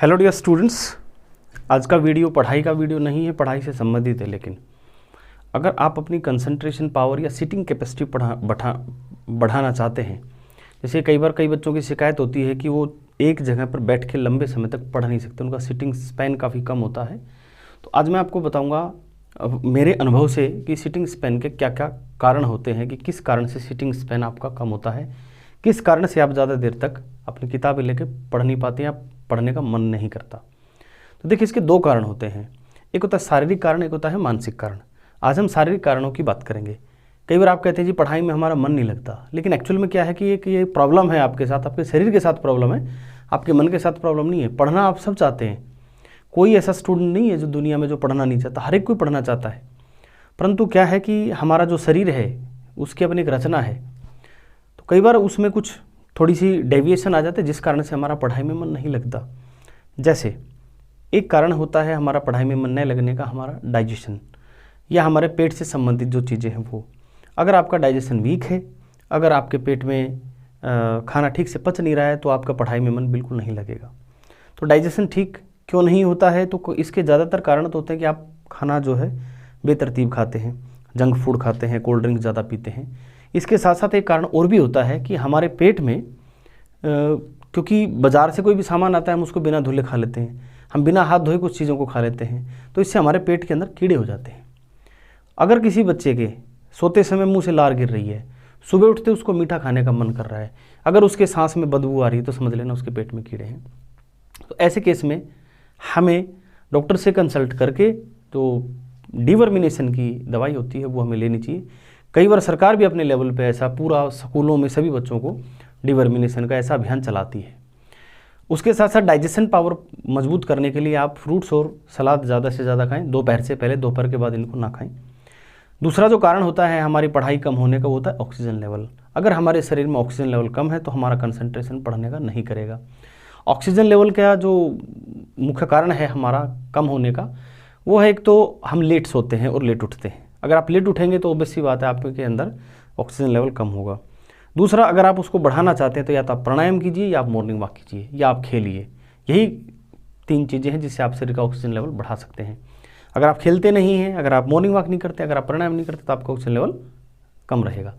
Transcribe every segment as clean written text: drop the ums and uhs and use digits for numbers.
Hello dear students, आज का video पढ़ाई का वीडियो नहीं है, पढ़ाई से संबंधित है। लेकिन अगर आप अपनी कंसंट्रेशन पावर या सिटिंग कैपेसिटी बढ़ाना चाहते हैं, जैसे कई बार कई बच्चों की शिकायत होती है कि वो एक जगह पर बैठ के लंबे समय तक पढ़ नहीं सकते, उनका सिटिंग स्पैन काफ़ी कम होता है। तो आज मैं आपको बताऊँगा मेरे अनुभव से कि सिटिंग स्पैन के क्या क्या कारण होते हैं, कि किस कारण से सिटिंग स्पैन आपका कम होता है, किस कारण से आप ज़्यादा देर तक अपनी किताबें लेके पढ़ नहीं पाते या पढ़ने का मन नहीं करता। तो देखिए, इसके दो कारण होते हैं, एक होता है शारीरिक कारण, एक होता है मानसिक कारण। आज हम शारीरिक कारणों की बात करेंगे। कई बार आप कहते हैं जी पढ़ाई में हमारा मन नहीं लगता, लेकिन एक्चुअल में क्या है कि ये प्रॉब्लम है आपके साथ, आपके शरीर के साथ प्रॉब्लम है, आपके मन के साथ प्रॉब्लम नहीं है। पढ़ना आप सब चाहते हैं, कोई ऐसा स्टूडेंट नहीं है जो दुनिया में जो पढ़ना नहीं चाहता, हर एक कोई पढ़ना चाहता है। परंतु क्या है कि हमारा जो शरीर है उसकी अपनी एक रचना है, तो कई बार उसमें कुछ थोड़ी सी डेविएशन आ जाता है, जिस कारण से हमारा पढ़ाई में मन नहीं लगता। जैसे एक कारण होता है हमारा पढ़ाई में मन नहीं लगने का, हमारा डाइजेशन या हमारे पेट से संबंधित जो चीज़ें हैं वो। अगर आपका डाइजेशन वीक है, अगर आपके पेट में खाना ठीक से पच नहीं रहा है, तो आपका पढ़ाई में मन बिल्कुल नहीं लगेगा। तो डाइजेशन ठीक क्यों नहीं होता है, तो इसके ज़्यादातर कारण तो होते हैं कि आप खाना जो है बेतरतीब खाते हैं, जंक फूड खाते हैं, कोल्ड ड्रिंक ज़्यादा पीते हैं। इसके साथ साथ एक कारण और भी होता है कि हमारे पेट में क्योंकि बाज़ार से कोई भी सामान आता है हम उसको बिना धुले खा लेते हैं, हम बिना हाथ धोए कुछ चीज़ों को खा लेते हैं, तो इससे हमारे पेट के अंदर कीड़े हो जाते हैं। अगर किसी बच्चे के सोते समय मुंह से लार गिर रही है, सुबह उठते उसको मीठा खाने का मन कर रहा है, अगर उसके सांस में बदबू आ रही है, तो समझ लेना उसके पेट में कीड़े हैं। तो ऐसे केस में हमें डॉक्टर से कंसल्ट करके जो डिवर्मिनेशन की दवाई होती है वो हमें लेनी चाहिए। कई बार सरकार भी अपने लेवल पे ऐसा पूरा स्कूलों में सभी बच्चों को डिवर्मिनेशन का ऐसा अभियान चलाती है। उसके साथ साथ डाइजेशन पावर मजबूत करने के लिए आप फ्रूट्स और सलाद ज़्यादा से ज़्यादा खाएं, दोपहर से पहले, दोपहर के बाद इनको ना खाएं। दूसरा जो कारण होता है हमारी पढ़ाई कम होने का, वो होता है ऑक्सीजन लेवल। अगर हमारे शरीर में ऑक्सीजन लेवल कम है तो हमारा कंसंट्रेशन पढ़ने का नहीं करेगा। ऑक्सीजन लेवल का जो मुख्य कारण है हमारा कम होने का, वो है एक तो हम लेट सोते हैं और लेट उठते हैं। अगर आप लेट उठेंगे तो ऑब्वियस सी बात है आपके अंदर ऑक्सीजन लेवल कम होगा। दूसरा, अगर आप उसको बढ़ाना चाहते हैं तो या तो आप प्राणायाम कीजिए, या आप मॉर्निंग वॉक कीजिए, या आप खेलिए। यही तीन चीज़ें हैं जिससे आप शरीर का ऑक्सीजन लेवल बढ़ा सकते हैं। अगर आप खेलते नहीं हैं, अगर आप मॉर्निंग वॉक नहीं करते, अगर आप प्राणायाम नहीं करते, तो आपका ऑक्सीजन लेवल कम रहेगा।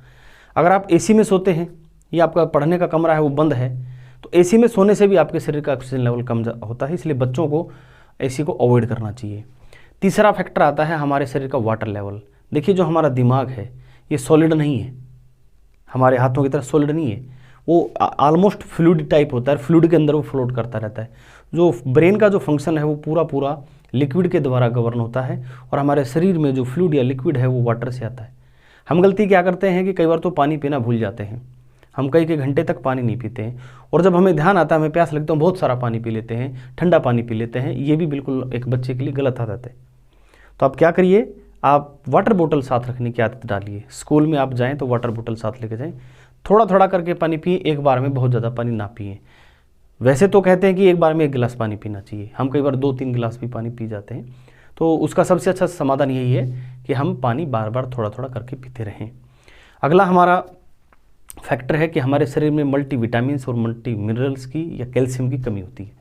अगर आप एसी में सोते हैं या आपका पढ़ने का कमरा है वो बंद है, तो एसी में सोने से भी आपके शरीर का ऑक्सीजन लेवल कम होता है, इसलिए बच्चों को एसी को अवॉइड करना चाहिए। तीसरा फैक्टर आता है हमारे शरीर का वाटर लेवल। देखिए, जो हमारा दिमाग है ये सॉलिड नहीं है, हमारे हाथों की तरह सॉलिड नहीं है, वो ऑलमोस्ट फ्लूइड टाइप होता है, फ्लूइड के अंदर वो फ्लोट करता रहता है। जो ब्रेन का जो फंक्शन है वो पूरा लिक्विड के द्वारा गवर्न होता है, और हमारे शरीर में जो फ्लूइड या लिक्विड है वो वाटर से आता है। हम गलती क्या करते हैं कि कई बार तो पानी पीना भूल जाते हैं, हम कई घंटे तक पानी नहीं पीते हैं, और जब हमें ध्यान आता है, हमें प्यास लगता है, बहुत सारा पानी पी लेते हैं, ठंडा पानी पी लेते हैं। ये भी बिल्कुल एक बच्चे के लिए गलत आदत है। तो आप क्या करिए, आप वाटर बोतल साथ रखने की आदत डालिए। स्कूल में आप जाएं तो वाटर बोतल साथ लेके जाएं, थोड़ा थोड़ा करके पानी पिए, एक बार में बहुत ज़्यादा पानी ना पिए। वैसे तो कहते हैं कि एक बार में 1 गिलास पानी पीना चाहिए, हम कई बार 2-3 गिलास भी पानी पी जाते हैं। तो उसका सबसे अच्छा समाधान यही है कि हम पानी बार बार थोड़ा थोड़ा करके पीते रहें। अगला हमारा फैक्टर है कि हमारे शरीर में मल्टी विटामिन्स और मल्टी मिनरल्स की या कैल्शियम की कमी होती है।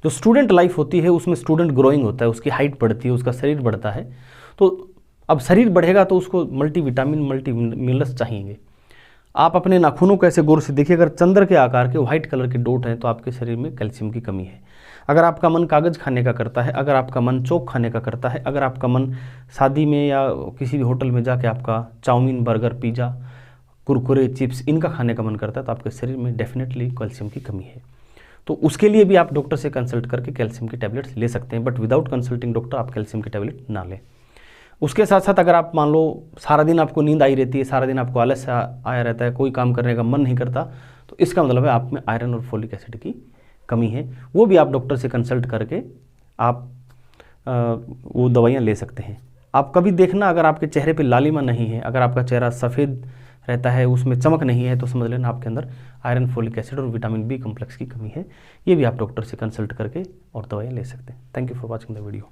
जो स्टूडेंट लाइफ होती है उसमें स्टूडेंट ग्रोइंग होता है, उसकी हाइट बढ़ती है, उसका शरीर बढ़ता है। तो अब शरीर बढ़ेगा तो उसको मल्टी विटामिन, मल्टी मिनरल्स चाहिए। आप अपने नाखूनों को ऐसे गौर से देखिए, अगर चंद्र के आकार के व्हाइट कलर के डॉट हैं तो आपके शरीर में कैल्शियम की कमी है। अगर आपका मन कागज़ खाने का करता है, अगर आपका मन चौक खाने का करता है, अगर आपका मन शादी में या किसी भी होटल में जाके आपका chowmein, burger, pizza, Kurkure, chips इनका खाने का मन करता है, तो आपके शरीर में डेफिनेटली कैल्शियम की कमी है। तो उसके लिए भी आप डॉक्टर से कंसल्ट करके कैल्शियम की टैबलेट्स ले सकते हैं, बट विदाउट कंसल्टिंग डॉक्टर आप कैल्शियम की टैबलेट ना लें। उसके साथ साथ अगर आप मान लो सारा दिन आपको नींद आई रहती है, सारा दिन आपको आलस आया रहता है, कोई काम करने का मन नहीं करता, तो इसका मतलब है आप में आयरन और फोलिक एसिड की कमी है। वो भी आप डॉक्टर से कंसल्ट करके आप वो दवाइयाँ ले सकते हैं। आप कभी देखना, अगर आपके चेहरे पे लालिमा नहीं है, अगर आपका चेहरा सफ़ेद रहता है, उसमें चमक नहीं है, तो समझ लेना आपके अंदर आयरन, फोलिक एसिड और विटामिन बी कॉम्प्लेक्स की कमी है। ये भी आप डॉक्टर से कंसल्ट करके और दवाइयाँ ले सकते हैं। Thank you for watching the video.